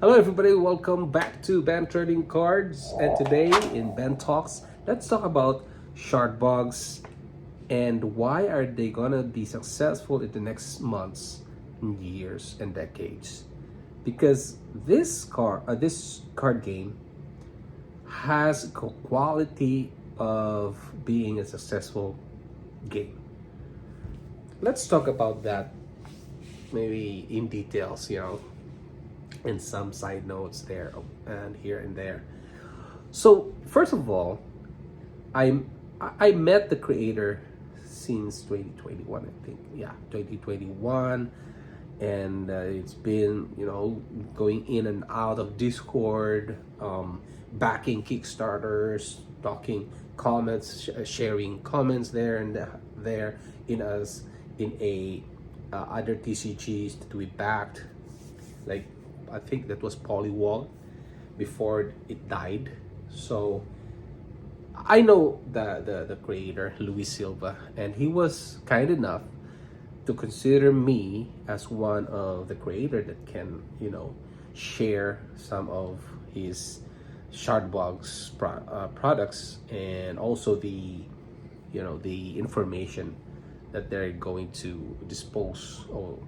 Hello everybody, welcome back to Bent Trading Cards. And today in Bent Talks, let's talk about Shard Bugs and why are they gonna be successful in the next months, years, and decades. Because this card game has quality of being a successful game. Let's talk about that maybe in details, and some side notes there and here and there. So first of all, I met the creator since 2021, I think. Yeah, 2021, and it's been going in and out of Discord, backing Kickstarters, talking comments, sharing comments there and there in us in a other TCGs that we backed, like I think that was Polywall before it died. So I know the creator, Luis Silva, and he was kind enough to consider me as one of the creator that can, share some of his Shard Bugs products, and also the information that they're going to dispose or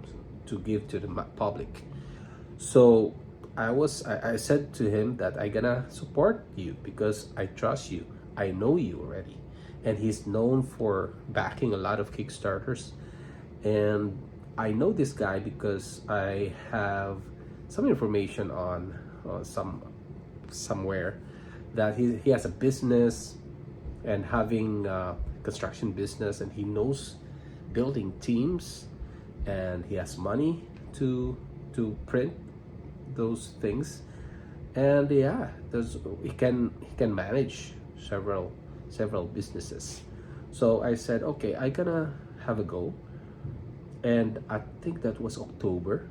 to give to the public. So I said to him that I gonna support you because I trust you. I know you already. And he's known for backing a lot of Kickstarters. And I know this guy because I have some information on somewhere that he has a business and having construction business, and he knows building teams, and he has money to print those things, and yeah, he can manage several businesses. So I said, okay, I gonna have a go. And I think that was October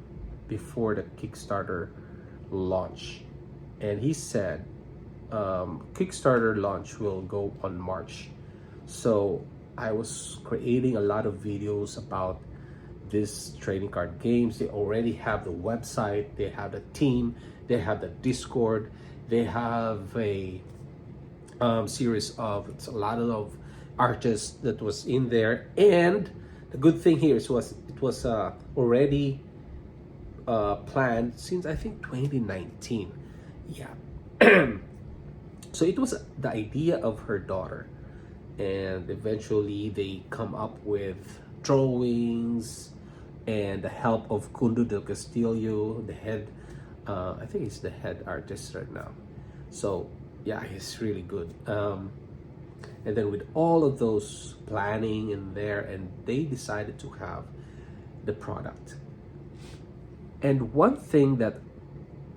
before the Kickstarter launch, and he said Kickstarter launch will go on March. So I was creating a lot of videos about this trading card games. They already have the website, they have the team, they have the Discord, they have a series of a lot of artists that was in there. And the good thing here is it was already planned since I think 2019. Yeah. So it was the idea of her daughter, and eventually they come up with drawings and the help of Kundo del Castillo, the head, I think he's the head artist right now. So yeah, he's really good. And then with all of those planning in there, and they decided to have the product. And one thing that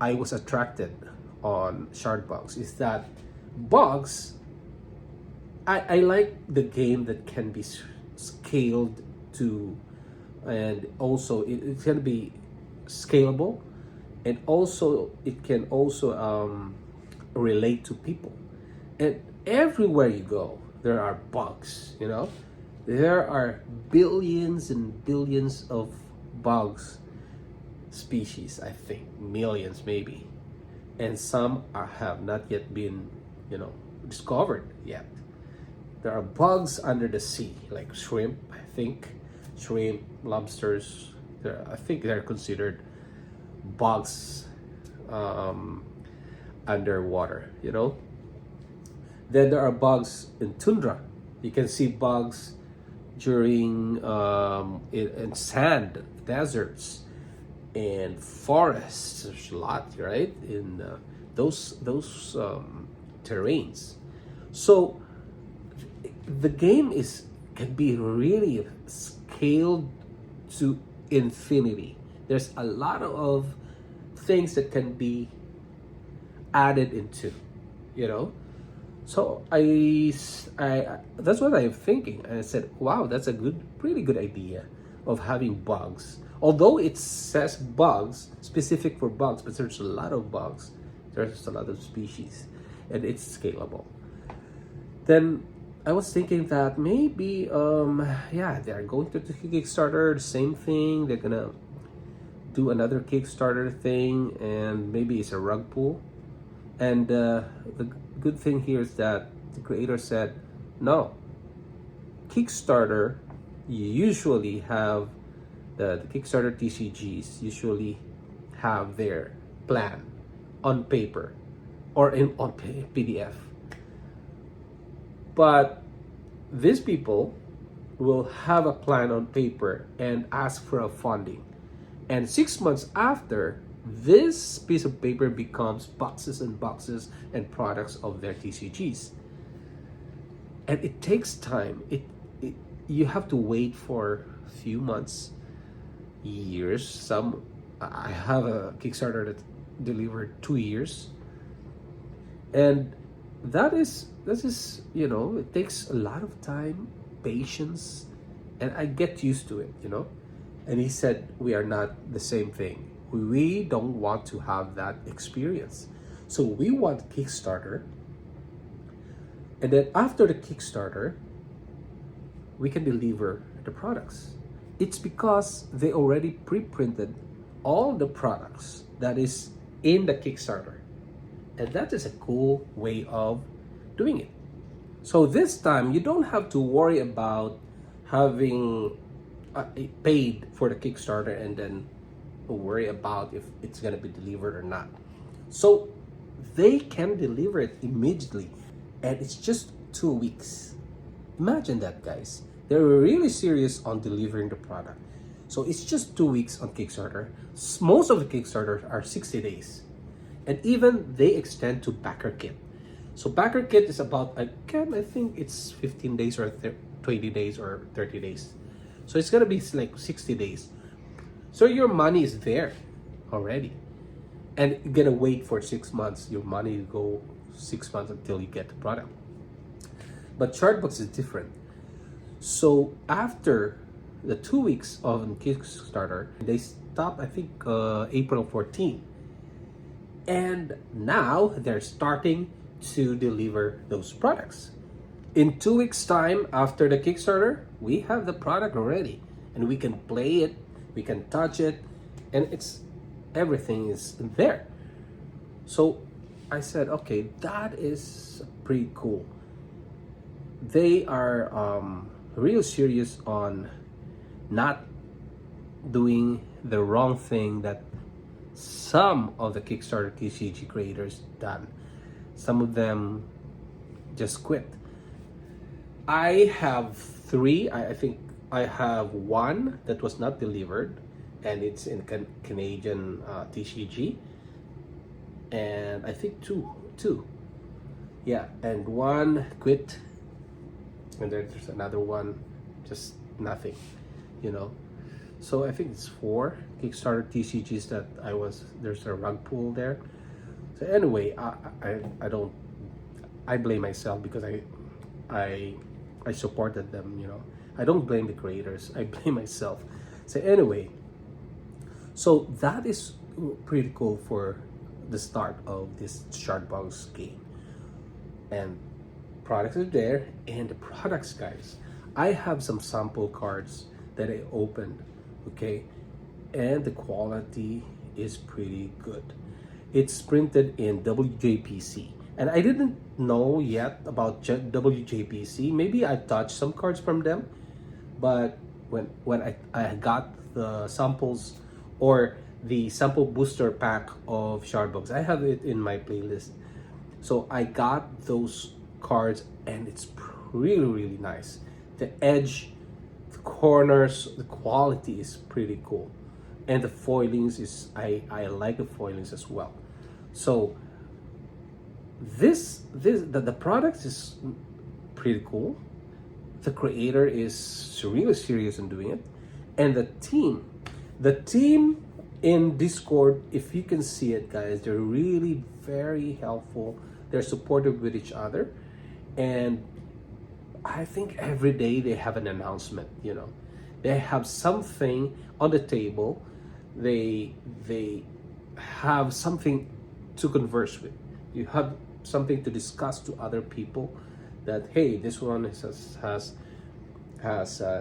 I was attracted on Shard Bugs is that Bugs, I like the game that can be scaled to, and also it can be scalable, and also it can also relate to people. And everywhere you go, there are bugs. There are billions and billions of bugs species. I think millions maybe, and some have not yet been discovered yet. There are bugs under the sea, like shrimp, I think. Shrimp, lobsters, I think they're considered bugs underwater, Then there are bugs in tundra. You can see bugs during in sand, deserts, and forests. There's a lot, right? In those terrains. So the game can be really scaled to infinity. There's a lot of things that can be added into, So I that's what I'm thinking. And I said, wow, that's a pretty good idea of having bugs. Although it says bugs, specific for bugs, but there's a lot of bugs. There's a lot of species, and it's scalable. Then I was thinking that maybe, they're going to the Kickstarter, the same thing. They're gonna do another Kickstarter thing, and maybe it's a rug pull. And the good thing here is that the creator said, no, Kickstarter usually have the Kickstarter TCGs usually have their plan on paper or on PDF. But these people will have a plan on paper and ask for a funding. And 6 months after, this piece of paper becomes boxes and boxes and products of their TCGs. And it takes time. You have to wait for a few months, years. I have a Kickstarter that delivered 2 years. And that is, it takes a lot of time, patience, and I get used to it, And he said, we are not the same thing. We don't want to have that experience. So we want Kickstarter. And then after the Kickstarter, we can deliver the products. It's because they already pre-printed all the products that is in the Kickstarter. And that is a cool way of doing it. So this time, you don't have to worry about having paid for the Kickstarter and then worry about if it's going to be delivered or not. So they can deliver it immediately, and it's just 2 weeks. Imagine that, guys. They're really serious on delivering the product. So it's just 2 weeks on Kickstarter. Most of the Kickstarters are 60 days. And even they extend to backer kit. So backer kit is about, I think it's 15 days or 20 days or 30 days. So it's gonna be like 60 days. So your money is there already. And you're gonna wait for 6 months. Your money will go 6 months until you get the product. But Shard Bugs is different. So after the 2 weeks of Kickstarter, they stopped, I think, April 14. And now they're starting to deliver those products. In 2 weeks' time after the Kickstarter, we have the product already, and we can play it, we can touch it, and everything is there. So I said, okay, that is pretty cool. They are real serious on not doing the wrong thing that some of the Kickstarter TCG creators done. Some of them just quit. I have 3. I think I have 1 that was not delivered, and it's in Canadian TCG, and I think two. Yeah, and 1 quit, and there's another one, just nothing, So I think it's 4 Kickstarter TCGs that there's a rug pull there. So anyway, I blame myself because I supported them, I don't blame the creators, I blame myself. So anyway, so that is pretty cool for the start of this Shard Bugs game. And products are there, and the products, guys, I have some sample cards that I opened, okay, and the quality is pretty good. It's printed in WJPC, and I didn't know yet about WJPC. Maybe I touched some cards from them, but when I got the samples or the sample booster pack of Shard Bugs, I have it in my playlist. So I got those cards, and it's really nice. The edge, the corners, the quality is pretty cool, and the foilings is I like the foilings as well. So the product is pretty cool. The creator is really serious in doing it, and the team in Discord, if you can see it, guys, they're really very helpful. They're supportive with each other, and I think every day they have an announcement. They have something on the table. They have something to converse with. You have something to discuss to other people. That, hey, this one has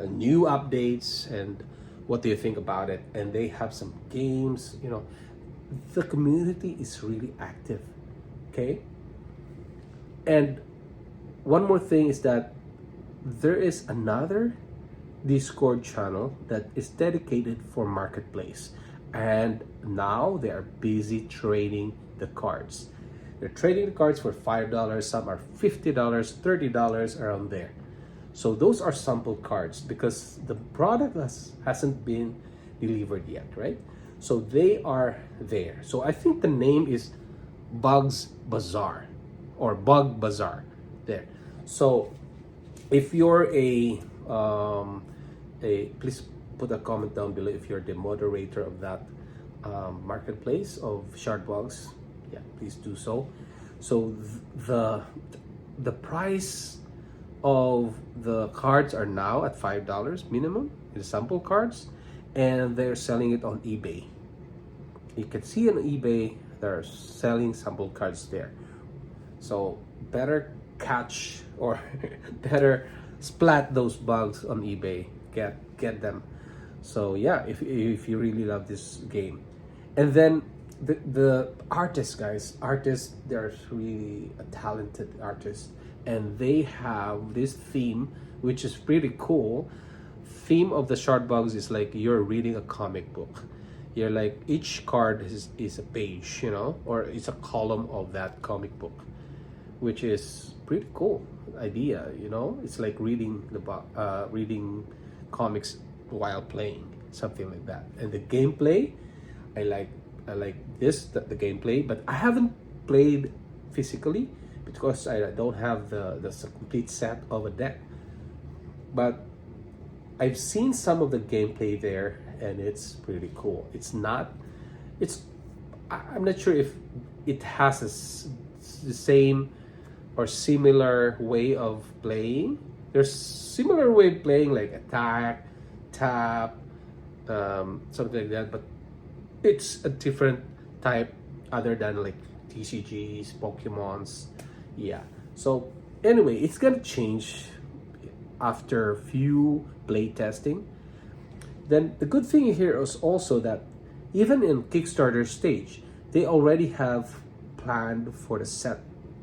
new updates, and what do you think about it? And they have some games, you know. The community is really active, okay? And one more thing is that there is another Discord channel that is dedicated for marketplace, and now they are busy trading the cards. They're trading the cards for $5, some are $50, $30, around there. So those are sample cards because the product hasn't been delivered yet, right? So they are there. So I think the name is Bugs Bazaar or Bug Bazaar there. So if you're please put a comment down below if you're the moderator of that marketplace of Shard Bugs. Yeah, please do so. So the price of the cards are now at $5 minimum, the sample cards, and they're selling it on eBay. You can see on eBay they're selling sample cards there. So better catch or better splat those bugs on eBay. Get them. So yeah, if you really love this game. And then the artists, guys, they're really a talented artist, and they have this theme which is pretty cool. Theme of the Shard Bugs is like you're reading a comic book. You're like, each card is a page, you know, or it's a column of that comic book, which is pretty cool idea, you know. It's like reading reading comics while playing, something like that. And the gameplay, I like this, the gameplay, but I haven't played physically because I don't have the complete set of a deck. But I've seen some of the gameplay there, and it's pretty cool. I'm not sure if it has the same or similar way of playing. There's similar way of playing, like attack, tap, something like that, but it's a different type other than like TCGs, Pokemons. Yeah. So anyway, it's gonna change after few play testing. Then the good thing here is also that even in Kickstarter stage, they already have planned for the set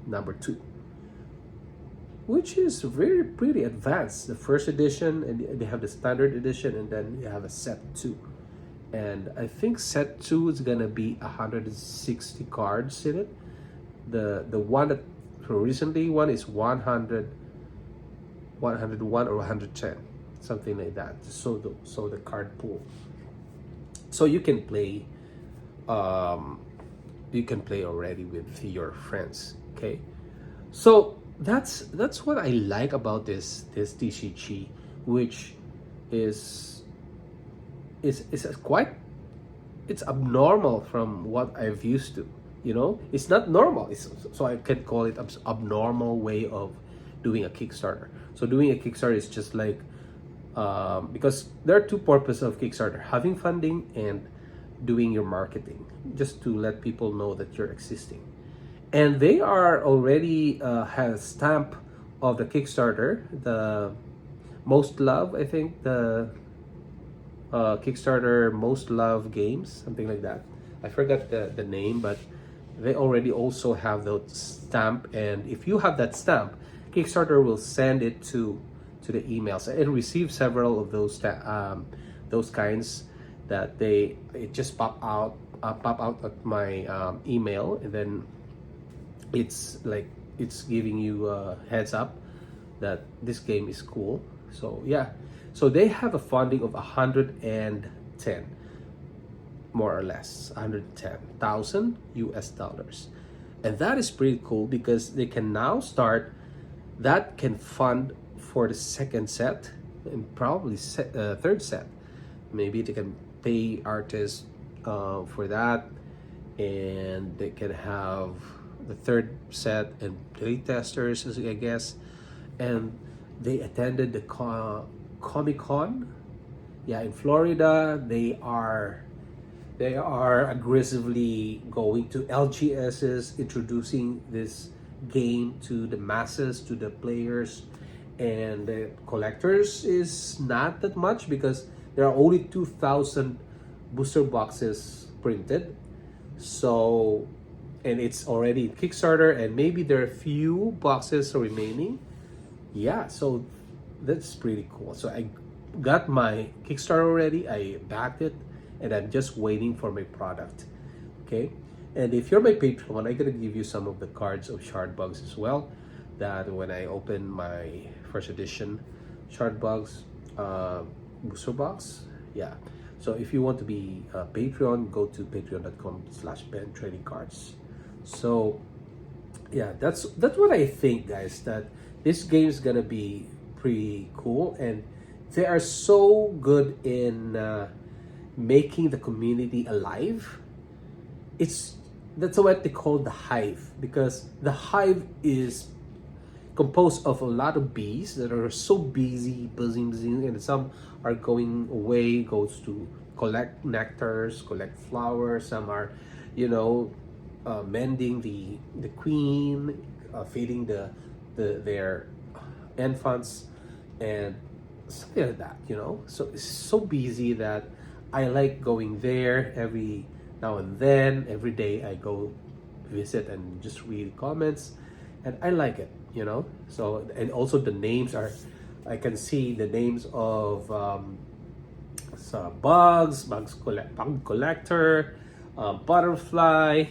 number 2, which is very pretty advanced. The first edition, and they have the standard edition, and then you have a set 2. And I think set 2 is gonna be 160 cards in it. The one that recently one is 100, 101 or 110, something like that. So the card pool. So you can play already with your friends. Okay, so that's what I like about this TCG, which is quite, it's abnormal from what I've used to. You know, it's not normal. So I can call it abnormal way of doing a Kickstarter. So doing a Kickstarter is just like because there are two purposes of Kickstarter: having funding and doing your marketing, just to let people know that you're existing. And they are already has stamp of the Kickstarter, the most love, I think, the Kickstarter most love games, something like that. I forgot the name, but they already also have the stamp. And if you have that stamp, Kickstarter will send it to the emails. I received several of those kinds that it just pop out at my email, and then it's like it's giving you a heads up that this game is cool. So yeah, so they have a funding of 110, more or less 110,000 US dollars, and that is pretty cool because they can now start. That can fund for the second set and probably third set. Maybe they can pay artists for that, and they can have the third set and play testers, I guess. And they attended the Comic-Con, yeah, in Florida. They are aggressively going to LGSs, introducing this game to the masses, to the players. And the collectors is not that much because There are only 2,000 booster boxes printed. So, and it's already in Kickstarter, and maybe there are a few boxes remaining. Yeah, so that's pretty cool. So I got my Kickstarter already, I backed it, and I'm just waiting for my product. Okay, and if you're my Patreon, I'm gonna give you some of the cards of Shard Bugs as well, that when I open my first edition Shard Bugs booster box. Yeah, so if you want to be a Patreon, go to patreon.com/bentradingcards. So yeah, that's what I think, guys, that this game is gonna be pretty cool, and they are so good in making the community alive. That's what they call the hive, because the hive is composed of a lot of bees that are so busy, buzzing, and some are going away, goes to collect nectars, collect flowers. Some are, mending the queen, feeding their infants, and something like that. So it's so busy that I like going there every now and then. Every day I go visit and just read comments, and I like it. So, and also the names are, I can see the names of bug collector, butterfly,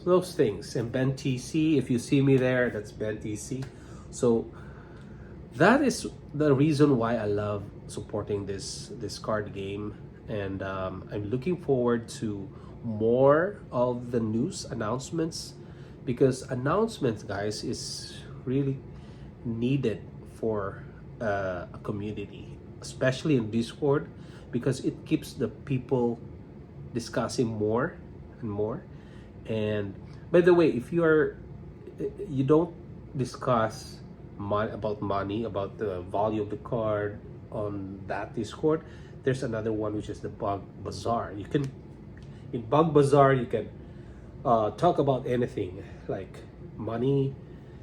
those things, and Ben TC. If you see me there, that's Ben TC. So that is the reason why I love supporting this card game, and I'm looking forward to more of the news announcements, because announcements, guys, is really needed for a community, especially in Discord, because it keeps the people discussing more and more. And by the way, if you don't discuss about money, about the value of the card on that Discord, there's another one, which is the Bug Bazaar. In Bug Bazaar, you can talk about anything like money,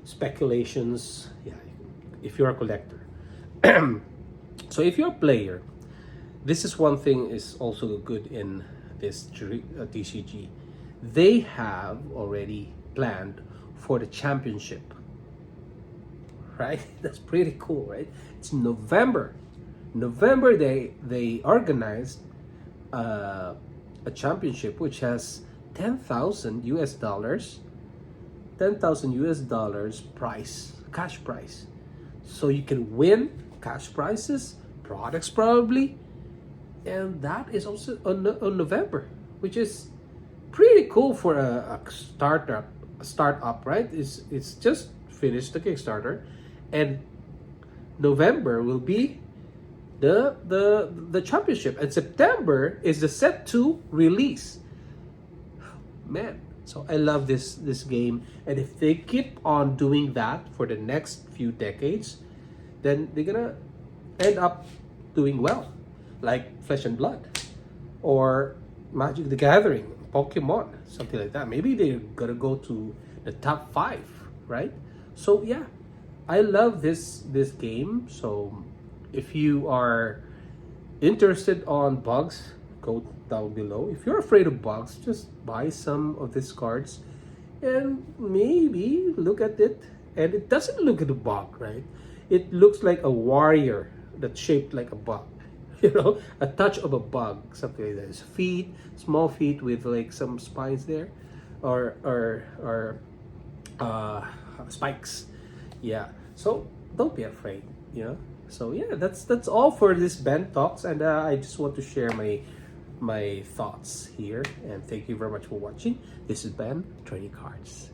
speculations. Yeah, if you're a collector. So if you're a player, this is one thing is also good in this TCG. They have already planned for the championship, right? That's pretty cool, right? It's November. They organized a championship which has $10,000 prize, cash prize. So you can win cash prizes, products probably, and that is also on November, which is pretty cool for a startup, right? It's just finished the Kickstarter, and November will be the championship, and September is the set to release. Man, so I love this game, and if they keep on doing that for the next few decades, then they're gonna end up doing well, like Flesh and Blood or Magic the Gathering, Pokemon, something like that. Maybe they're gonna go to the top 5, right? So yeah, I love this game. So if you are interested on bugs, go down below. If you're afraid of bugs, just buy some of these cards and maybe look at it. And it doesn't look at a bug, right? It looks like a warrior that's shaped like a bug. A touch of a bug, something like that. It's feet, small feet with like some spines there, or spikes. Yeah. So don't be afraid. So yeah, that's all for this Ben Talks, and I just want to share my thoughts here. And thank you very much for watching. This is Ben Trading Cards.